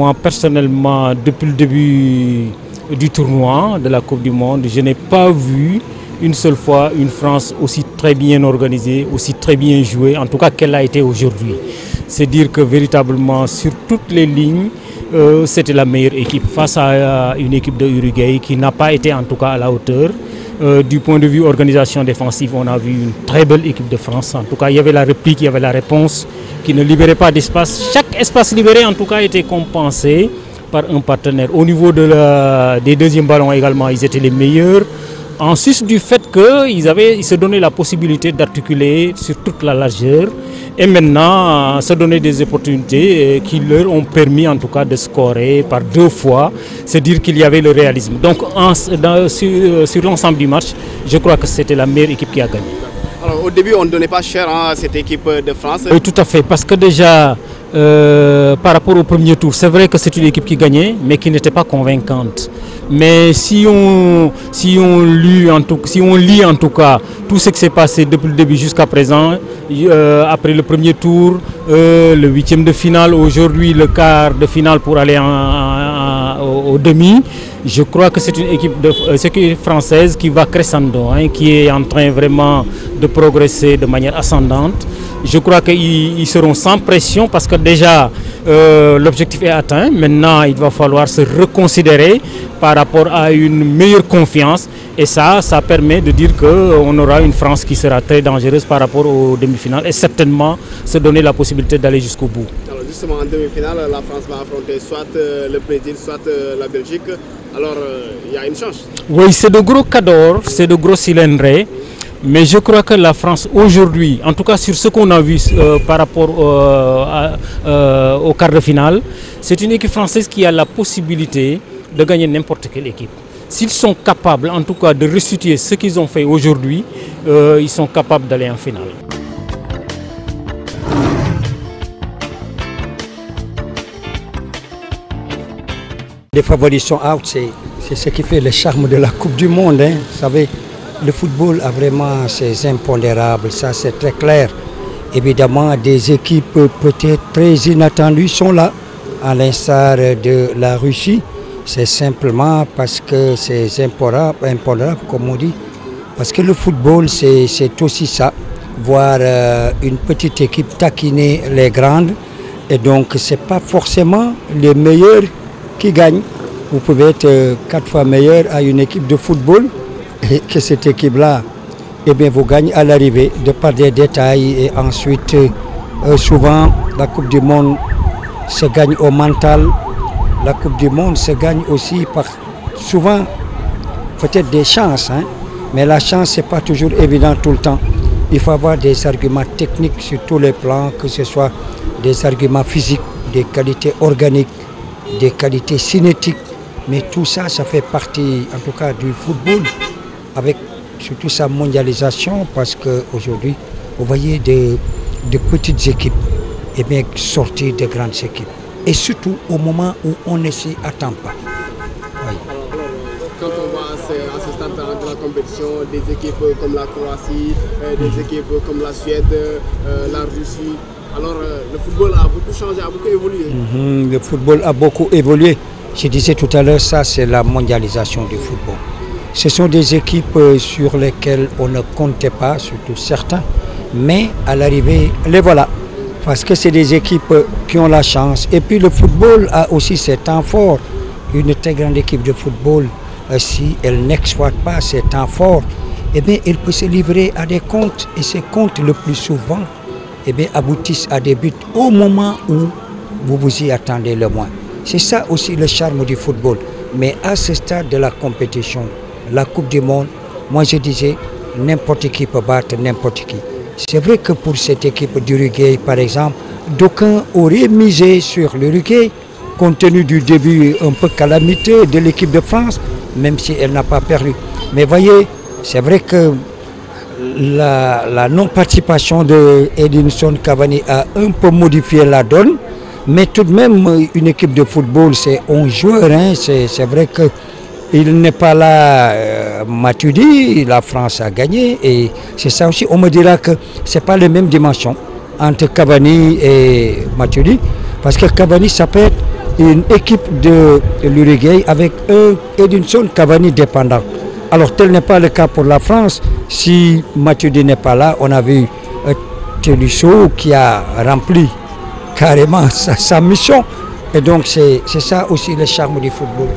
Moi, personnellement, depuis le début du tournoi de la Coupe du Monde, je n'ai pas vu une seule fois une France aussi très bien organisée, aussi très bien jouée, en tout cas qu'elle a été aujourd'hui. C'est dire que véritablement, sur toutes les lignes, c'était la meilleure équipe face à une équipe de Uruguay qui n'a pas été en tout cas à la hauteur. Du point de vue organisation défensive, on a vu une très belle équipe de France. En tout cas, il y avait la réplique, il y avait la réponse qui ne libérait pas d'espace. Chaque espace libéré, en tout cas, était compensé par un partenaire. Au niveau des deuxièmes ballons également, ils étaient les meilleurs. En sus du fait qu'ils se donnaient la possibilité d'articuler sur toute la largeur et maintenant se donner des opportunités qui leur ont permis en tout cas de scorer par 2 fois, c'est dire qu'il y avait le réalisme. Donc sur l'ensemble du match, je crois que c'était la meilleure équipe qui a gagné. Alors au début on ne donnait pas cher à cette équipe de France. Oui, tout à fait, parce que déjà par rapport au premier tour, c'est vrai que c'est une équipe qui gagnait mais qui n'était pas convaincante. Mais si on lit en tout cas tout ce qui s'est passé depuis le début jusqu'à présent, après le premier tour, le 8e de finale, aujourd'hui le quart de finale pour aller au demi, je crois que c'est une équipe française qui va crescendo, qui est en train vraiment de progresser de manière ascendante. Je crois qu'ils seront sans pression parce que déjà l'objectif est atteint. Maintenant, il va falloir se reconsidérer par rapport à une meilleure confiance. Et ça permet de dire qu'on aura une France qui sera très dangereuse par rapport aux demi-finales et certainement se donner la possibilité d'aller jusqu'au bout. Alors justement, en demi-finale, la France va affronter soit le Brésil, soit la Belgique. Alors, il y a une chance. Oui, c'est de gros cadors, c'est de gros cylindrés. Mais je crois que la France aujourd'hui, en tout cas sur ce qu'on a vu par rapport au quart de finale, c'est une équipe française qui a la possibilité de gagner n'importe quelle équipe. S'ils sont capables en tout cas de restituer ce qu'ils ont fait aujourd'hui, ils sont capables d'aller en finale. Les favoris sont out, c'est ce qui fait le charme de la Coupe du Monde. Vous savez, le football a vraiment ses impondérables, ça c'est très clair. Évidemment, des équipes peut-être très inattendues sont là, à l'instar de la Russie. C'est simplement parce que c'est impondérable, comme on dit. Parce que le football, c'est aussi ça, voir une petite équipe taquiner les grandes. Et donc, ce n'est pas forcément les meilleurs qui gagnent. Vous pouvez être 4 fois meilleur à une équipe de football et que cette équipe-là, eh bien, vous gagnez à l'arrivée de par des détails. Et ensuite, souvent, la Coupe du Monde se gagne au mental. La Coupe du Monde se gagne aussi par souvent peut-être des chances. Mais la chance, ce n'est pas toujours évident tout le temps. Il faut avoir des arguments techniques sur tous les plans, que ce soit des arguments physiques, des qualités organiques, des qualités cinétiques. Mais tout ça, ça fait partie, en tout cas, du football, avec surtout sa mondialisation, parce qu'aujourd'hui, vous voyez de petites équipes et bien, sortir de grandes équipes. Et surtout au moment où on ne s'y attend pas. Oui. Quand on voit à ce stade de la compétition des équipes comme la Croatie, des équipes comme la Suède, la Russie, alors le football a beaucoup changé, a beaucoup évolué. Le football a beaucoup évolué. Je disais tout à l'heure, ça c'est la mondialisation du football. Ce sont des équipes sur lesquelles on ne comptait pas, surtout certains, mais à l'arrivée, les voilà. Parce que c'est des équipes qui ont la chance. Et puis le football a aussi ses temps forts. Une très grande équipe de football, si elle n'exploite pas ses temps forts, eh bien, elle peut se livrer à des comptes. Et ces comptes, le plus souvent, eh bien, aboutissent à des buts au moment où vous vous y attendez le moins. C'est ça aussi le charme du football. Mais à ce stade de la compétition, la Coupe du Monde, moi je disais, n'importe qui peut battre n'importe qui. C'est vrai que pour cette équipe d'Uruguay, par exemple, d'aucuns auraient misé sur l'Uruguay, compte tenu du début un peu calamiteux de l'équipe de France, même si elle n'a pas perdu. Mais voyez, c'est vrai que la non-participation de Edinson Cavani a un peu modifié la donne, mais tout de même, une équipe de football, c'est 11 joueurs, c'est vrai que il n'est pas là, Matuidi, la France a gagné et c'est ça aussi, on me dira que ce n'est pas les mêmes dimensions entre Cavani et Matuidi, parce que Cavani, ça peut être une équipe de l'Uruguay avec Edinson Cavani dépendant. Alors tel n'est pas le cas pour la France. Si Matuidi n'est pas là, on a vu Tolisso qui a rempli carrément sa mission. Et donc c'est ça aussi le charme du football.